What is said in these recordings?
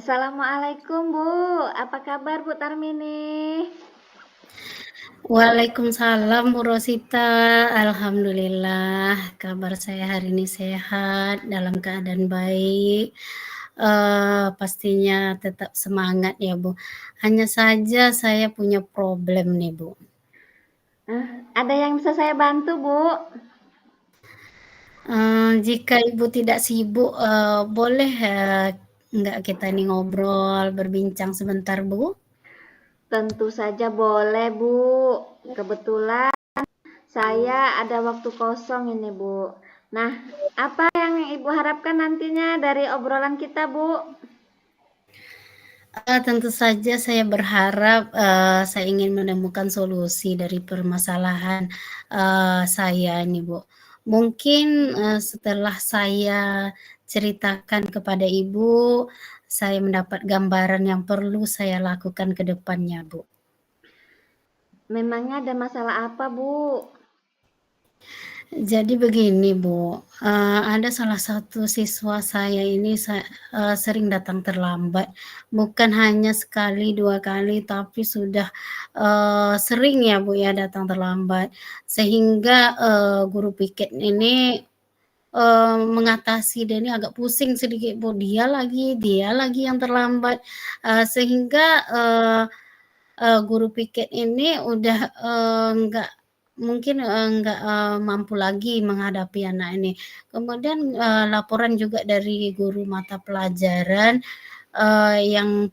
Assalamualaikum Bu, apa kabar Bu Tarmini? Waalaikumsalam Bu Rosita, alhamdulillah kabar saya hari ini sehat, dalam keadaan baik. Pastinya tetap semangat ya Bu. Hanya saja saya punya problem nih Bu. Ada yang bisa saya bantu Bu? Jika Ibu tidak sibuk, boleh nggak kita nih ngobrol, berbincang sebentar Bu? Tentu saja boleh Bu. Kebetulan saya ada waktu kosong ini Bu. Nah, apa yang Ibu harapkan nantinya dari obrolan kita Bu? Tentu saja saya berharap, saya ingin menemukan solusi dari permasalahan, saya ini, Bu. Mungkin, setelah saya ceritakan kepada Ibu, saya mendapat gambaran yang perlu saya lakukan ke depannya, Bu. Memangnya ada masalah apa Bu? Jadi begini Bu, ada salah satu siswa saya ini sering datang terlambat, bukan hanya sekali, 2 kali, tapi sudah, sering ya Bu ya datang terlambat. Sehingga, guru piket ini, mengatasi dia ini agak pusing sedikit Bu, dia lagi yang terlambat, sehingga, guru piket ini udah, nggak mampu lagi menghadapi anak ini. Kemudian, laporan juga dari guru mata pelajaran, yang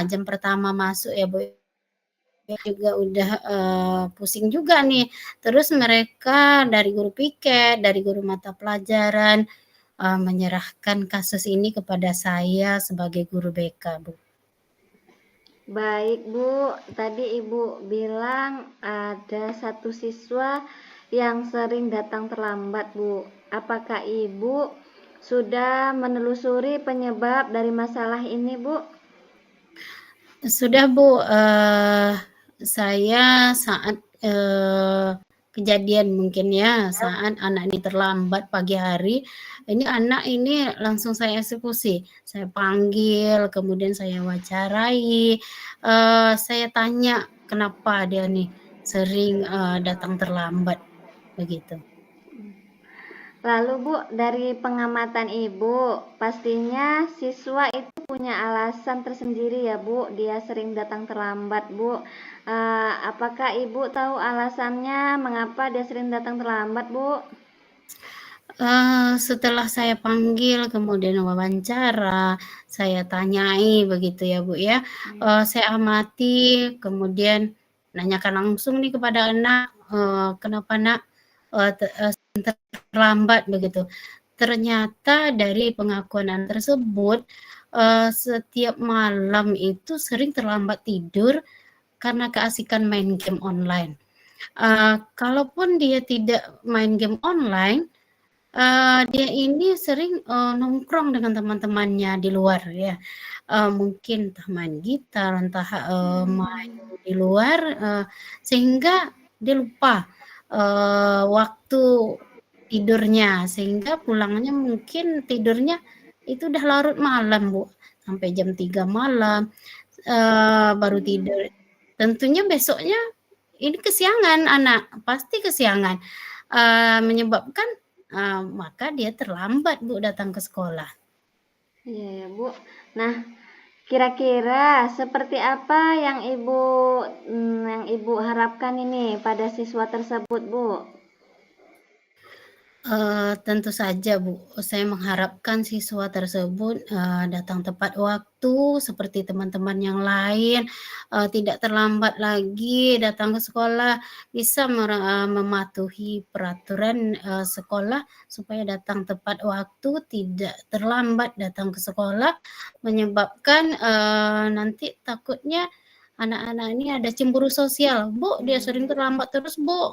jam pertama masuk ya, Bu, ya juga udah, pusing juga nih. Terus mereka dari guru piket, dari guru mata pelajaran, menyerahkan kasus ini kepada saya sebagai guru BK, Bu. Baik Bu, tadi Ibu bilang ada satu siswa yang sering datang terlambat Bu. Apakah Ibu sudah menelusuri penyebab dari masalah ini Bu? Sudah Bu, saya saat, kejadian mungkin ya, saat anak ini terlambat pagi hari, ini anak ini langsung saya eksekusi. Saya panggil, kemudian saya wawancarai, saya tanya kenapa dia nih sering, datang terlambat, begitu. Lalu Bu, dari pengamatan Ibu, pastinya siswa itu punya alasan tersendiri ya Bu, dia sering datang terlambat Bu. Apakah Ibu tahu alasannya mengapa dia sering datang terlambat Bu? Setelah saya panggil, kemudian wawancara, saya tanyai begitu ya, Bu, ya. Saya amati, kemudian nanyakan langsung nih kepada anak, "Kenapa Nak, terlambat?" Begitu. Ternyata dari pengakuan anak tersebut, setiap malam itu sering terlambat tidur karena keasikan main game online. Kalaupun dia tidak main game online, dia ini sering, nongkrong dengan teman-temannya di luar ya, mungkin entah main gitar, entah, main di luar, sehingga dia lupa, waktu tidurnya, sehingga pulangnya mungkin tidurnya itu udah larut malam, Bu, sampai jam 3 malam, baru tidur. Tentunya besoknya ini kesiangan anak, pasti kesiangan, menyebabkan maka dia terlambat Bu datang ke sekolah. Iya ya Bu. Nah, kira-kira seperti apa yang Ibu harapkan ini pada siswa tersebut Bu? Tentu saja Bu, saya mengharapkan siswa tersebut, datang tepat waktu seperti teman-teman yang lain, tidak terlambat lagi datang ke sekolah, bisa mematuhi peraturan, sekolah supaya datang tepat waktu, tidak terlambat datang ke sekolah, menyebabkan, nanti takutnya anak-anak ini ada cemburu sosial, "Bu, dia sering terlambat terus Bu,"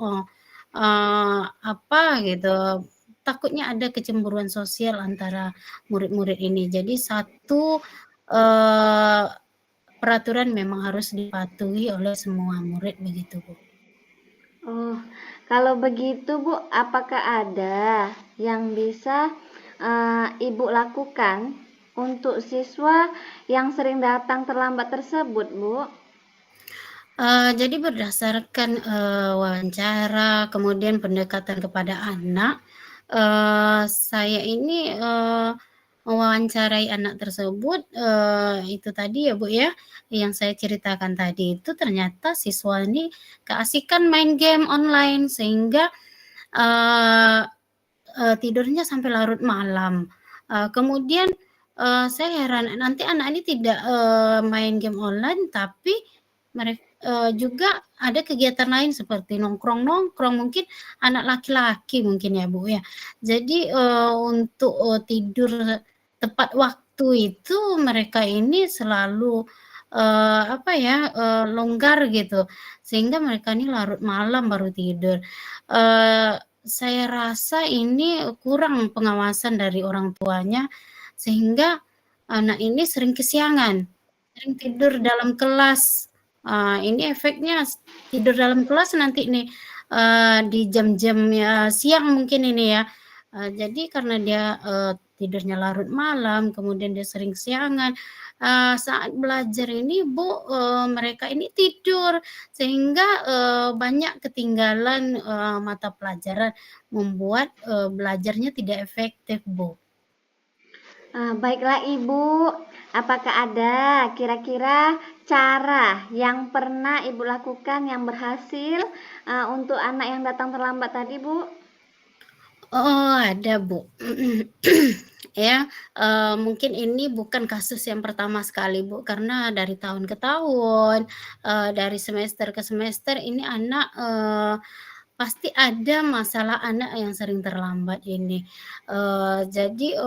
apa gitu, takutnya ada kecemburuan sosial antara murid-murid ini. Jadi satu, eee, peraturan memang harus dipatuhi oleh semua murid begitu, Bu. Oh, kalau begitu Bu, apakah ada yang bisa Ibu lakukan untuk siswa yang sering datang terlambat tersebut, Bu? Jadi berdasarkan, wawancara, kemudian pendekatan kepada anak, saya ini, mewawancarai anak tersebut, itu tadi ya, Bu, ya, yang saya ceritakan tadi itu ternyata siswa ini keasikan main game online sehingga, eee tidurnya sampai larut malam. Kemudian, saya heran, nanti anak ini tidak, main game online, tapi juga ada kegiatan lain seperti nongkrong-nongkrong, mungkin anak laki-laki mungkin ya, Bu, ya. Jadi, untuk, tidur tepat waktu itu mereka ini selalu, apa ya, longgar gitu, sehingga mereka ini larut malam baru tidur. Eee saya rasa ini kurang pengawasan dari orang tuanya, sehingga anak ini sering kesiangan, sering tidur dalam kelas. Ini efeknya tidur dalam kelas nanti nih, di jam-jam ya siang mungkin ini ya. Jadi karena dia, tidurnya larut malam, kemudian dia sering kesiangan, saat belajar ini Bu, mereka ini tidur sehingga, banyak ketinggalan, mata pelajaran, membuat, belajarnya tidak efektif, Bu. Baiklah Ibu, apakah ada kira-kira cara yang pernah Ibu lakukan yang berhasil untuk anak yang datang terlambat tadi, Bu? Oh, ada, Bu. Ya, mungkin ini bukan kasus yang pertama sekali, Bu, karena dari tahun ke tahun, dari semester ke semester ini anak, pasti ada masalah anak yang sering terlambat ini. Jadi,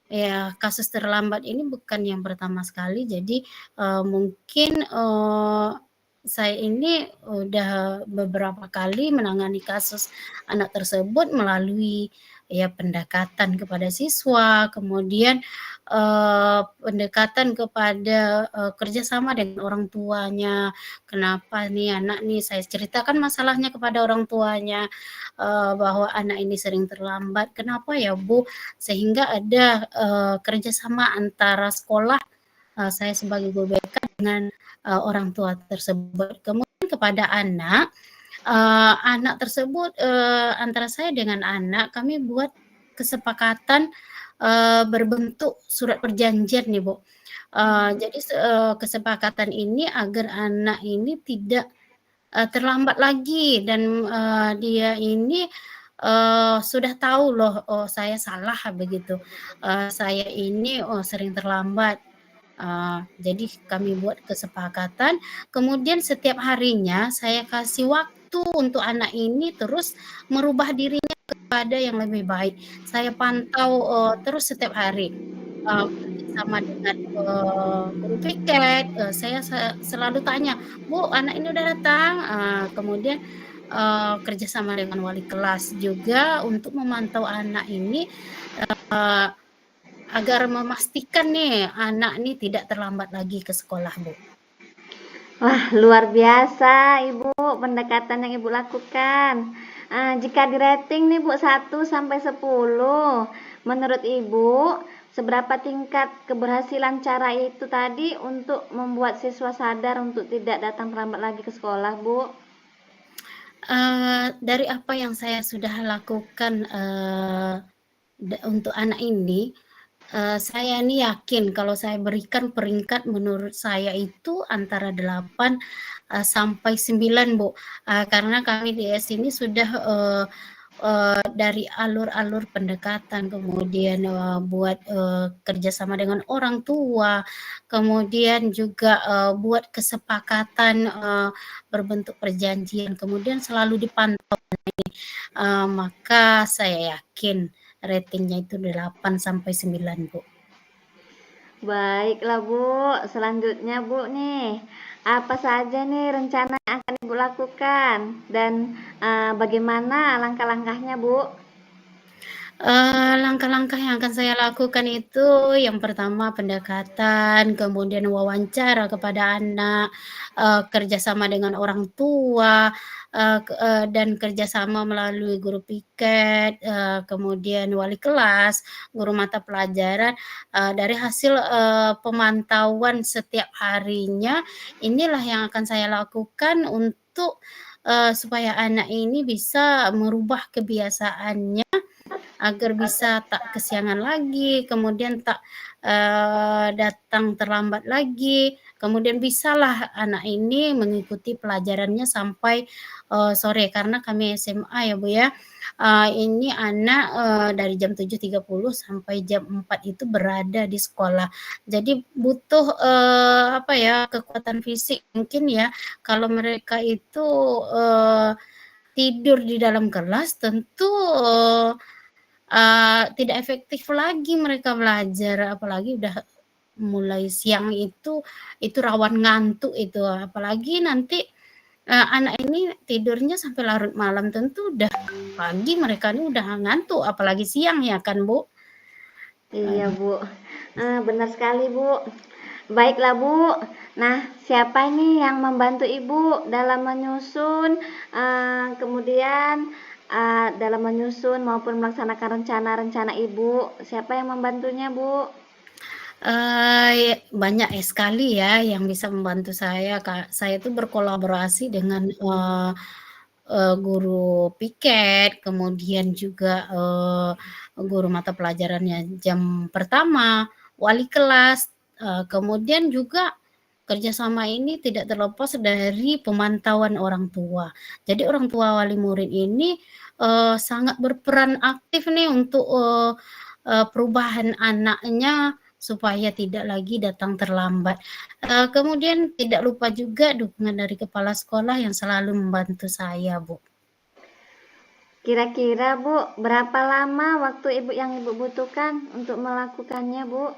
ya, kasus terlambat ini bukan yang pertama sekali, jadi, mungkin, saya ini udah beberapa kali menangani kasus anak tersebut melalui, ya pendekatan kepada siswa, kemudian, pendekatan kepada, kerjasama dengan orang tuanya. Kenapa nih anak nih saya ceritakan masalahnya kepada orang tuanya, bahwa anak ini sering terlambat, "Kenapa ya, Bu?" Sehingga ada, kerjasama antara sekolah, saya sebagai guru BK dengan, orang tua tersebut. Kemudian kepada anak, anak tersebut, antara saya dengan anak kami buat kesepakatan, berbentuk surat perjanjian nih, Bu. Jadi kesepakatan ini agar anak ini tidak, terlambat lagi dan, dia ini, sudah tahu loh, oh saya salah begitu, saya ini, oh sering terlambat. Jadi kami buat kesepakatan, kemudian setiap harinya saya kasih waktu untuk anak ini terus merubah dirinya kepada yang lebih baik. Saya pantau, terus setiap hari, kerjasama dengan, guru piket, saya selalu tanya, "Bu, anak ini udah datang?" Kemudian, kerjasama dengan wali kelas juga untuk memantau anak ini, eee, agar memastikan nih anak nih tidak terlambat lagi ke sekolah, Bu. Wah, luar biasa Ibu pendekatan yang Ibu lakukan. Jika di-rating nih Bu 1 sampai 10, menurut Ibu seberapa tingkat keberhasilan cara itu tadi untuk membuat siswa sadar untuk tidak datang terlambat lagi ke sekolah, Bu? Dari apa yang saya sudah lakukan, untuk anak ini, saya ini yakin kalau saya berikan peringkat menurut saya itu antara 8, sampai 9, Bu. Karena kami di sini sudah, dari alur-alur pendekatan, kemudian, buat, kerjasama dengan orang tua, kemudian juga, buat kesepakatan, berbentuk perjanjian, kemudian selalu dipantau, maka saya yakin ratingnya itu 8 sampai 9, Bu. Baiklah Bu, selanjutnya Bu nih, apa saja nih rencana yang akan Ibu lakukan dan bagaimana langkah-langkahnya Bu? Langkah-langkah yang akan saya lakukan itu yang pertama pendekatan, kemudian wawancara kepada anak, kerjasama dengan orang tua, dan kerjasama melalui guru piket, kemudian wali kelas, guru mata pelajaran, dari hasil, pemantauan setiap harinya, inilah yang akan saya lakukan untuk, supaya anak ini bisa merubah kebiasaannya agar bisa tak kesiangan lagi, kemudian tak, datang terlambat lagi, kemudian bisalah anak ini mengikuti pelajarannya sampai, sore karena kami SMA ya, Bu, ya. Ini anak, dari jam 7.30 sampai jam 4 itu berada di sekolah. Jadi butuh, apa ya, kekuatan fisik mungkin ya, kalau mereka itu, tidur di dalam kelas tentu, tidak efektif lagi mereka belajar, apalagi udah mulai siang itu rawan ngantuk itu, apalagi nanti, anak ini tidurnya sampai larut malam, tentu udah pagi mereka ini udah ngantuk, apalagi siang ya kan, Bu? Iya, Bu. Benar sekali, Bu. Baiklah, Bu. Nah, siapa ini yang membantu Ibu dalam menyusun, kemudian dalam menyusun maupun melaksanakan rencana-rencana Ibu? Siapa yang membantunya, Bu? Ya banyak sekali ya yang bisa membantu saya, Kak. Saya itu berkolaborasi dengan, guru piket, kemudian juga, guru mata pelajarannya jam pertama, wali kelas, kemudian juga kerjasama ini tidak terlepas dari pemantauan orang tua. Jadi orang tua wali murid ini, sangat berperan aktif nih untuk, perubahan anaknya supaya tidak lagi datang terlambat. Kemudian tidak lupa juga dukungan dari kepala sekolah yang selalu membantu saya, Bu. Kira-kira, Bu, berapa lama waktu yang Ibu butuhkan untuk melakukannya, Bu?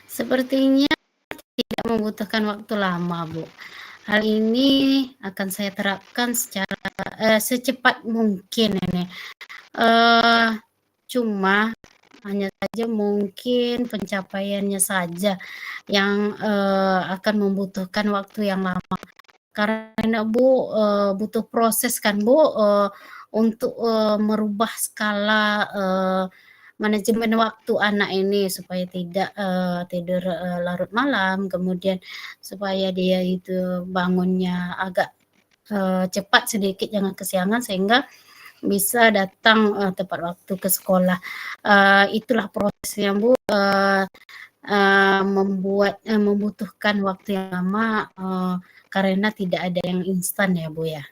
Sepertinya tidak membutuhkan waktu lama, Bu. Hal ini akan saya terapkan secepat mungkin ini. Cuma hanya saja mungkin pencapaiannya saja yang, akan membutuhkan waktu yang lama. Karena Bu, butuh proses kan Bu, untuk, merubah skala, manajemen waktu anak ini supaya tidak, tidur, larut malam, kemudian supaya dia itu bangunnya agak, cepat sedikit jangan kesiangan sehingga bisa datang, tepat waktu ke sekolah. Itulah prosesnya Bu, membutuhkan waktu yang lama, karena tidak ada yang instan ya, Bu, ya.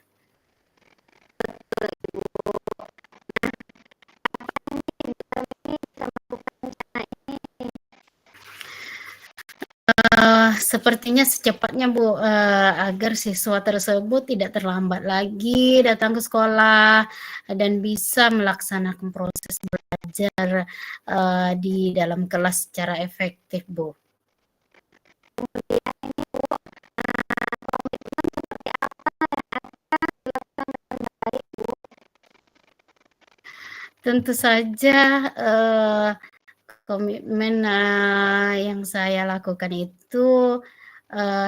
Sepertinya secepatnya, Bu, agar siswa tersebut tidak terlambat lagi datang ke sekolah dan bisa melaksanakan proses belajar, di dalam kelas secara efektif, Bu. Tentu saja, komitmen, yang saya lakukan itu,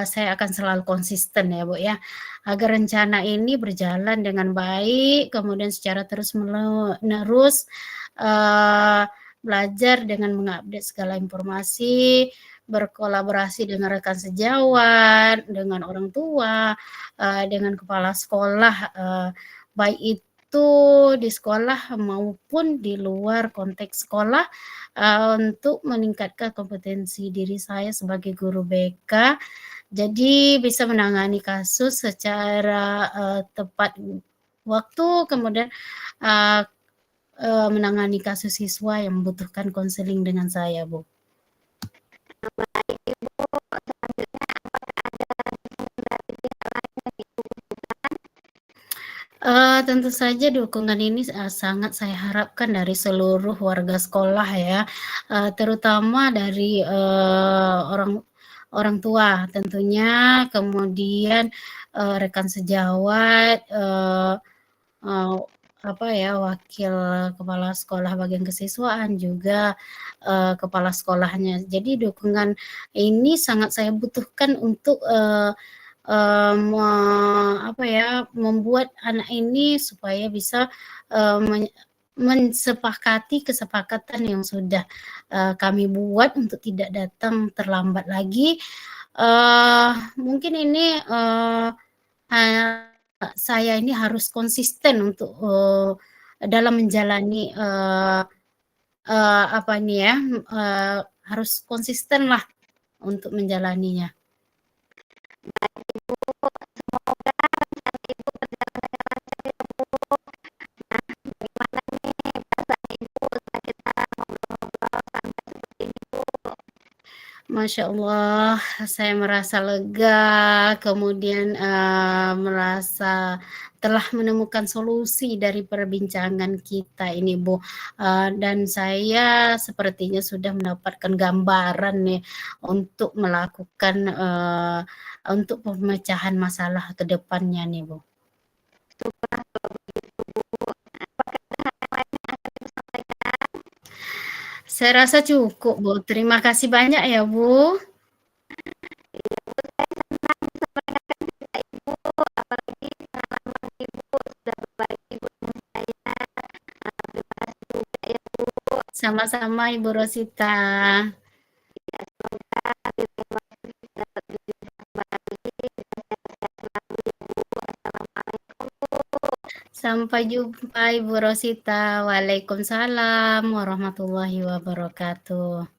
saya akan selalu konsisten ya, Bu, ya, agar rencana ini berjalan dengan baik, kemudian secara terus-menerus, belajar dengan mengupdate segala informasi, berkolaborasi dengan rekan sejawat, dengan orang tua, dengan kepala sekolah, baik itu di sekolah maupun di luar konteks sekolah, untuk meningkatkan kompetensi diri saya sebagai guru BK, jadi bisa menangani kasus secara, tepat waktu, kemudian, eee menangani kasus siswa yang membutuhkan konseling dengan saya, Bu. Tentu saja dukungan ini, sangat saya harapkan dari seluruh warga sekolah ya, terutama dari, orang orang tua tentunya, kemudian, rekan sejawat, eee eee, apa ya, wakil kepala sekolah bagian kesiswaan, juga kepala sekolahnya. Jadi dukungan ini sangat saya butuhkan untuk apa ya, membuat anak ini supaya bisa mensepakati kesepakatan yang sudah kami buat untuk tidak datang terlambat lagi. Mungkin ini saya ini harus konsisten untuk dalam menjalani apa ini ya, harus konsisten lah untuk menjalaninya. Baik Ibu, semoga rencana Ibu berjalan dengan lancar ya Bu. Nah, bagaimana nih perasaan Ibu setelah kita ngobrol-ngobrol santai seperti ini Bu? Masya Allah, saya merasa lega, kemudian merasa telah menemukan solusi dari perbincangan kita ini, Bu. Dan saya sepertinya sudah mendapatkan gambaran nih untuk melakukan untuk pemecahan masalah ke depannya nih, Bu. Syukurlah kalau begitu Bu. Apakah ada hal yang lain yang akan Ibu sampaikan? Saya rasa cukup, Bu. Terima kasih banyak ya, Bu. Iya Bu, saya senang bisa mendengarkan cerita Ibu, apalagi pengalaman Ibu sudah berbagi Ibu dengan saya. Terima kasih juga ya Bu. Sama-sama Ibu Rosita. Ya, semoga di lain waktu kita dapat berjumpa kembali dan sehat-sehat selalu ya Bu. Assalamualaikum Bu. Sampai jumpa Ibu Rosita. Waalaikumsalam warahmatullahi wabarakatuh.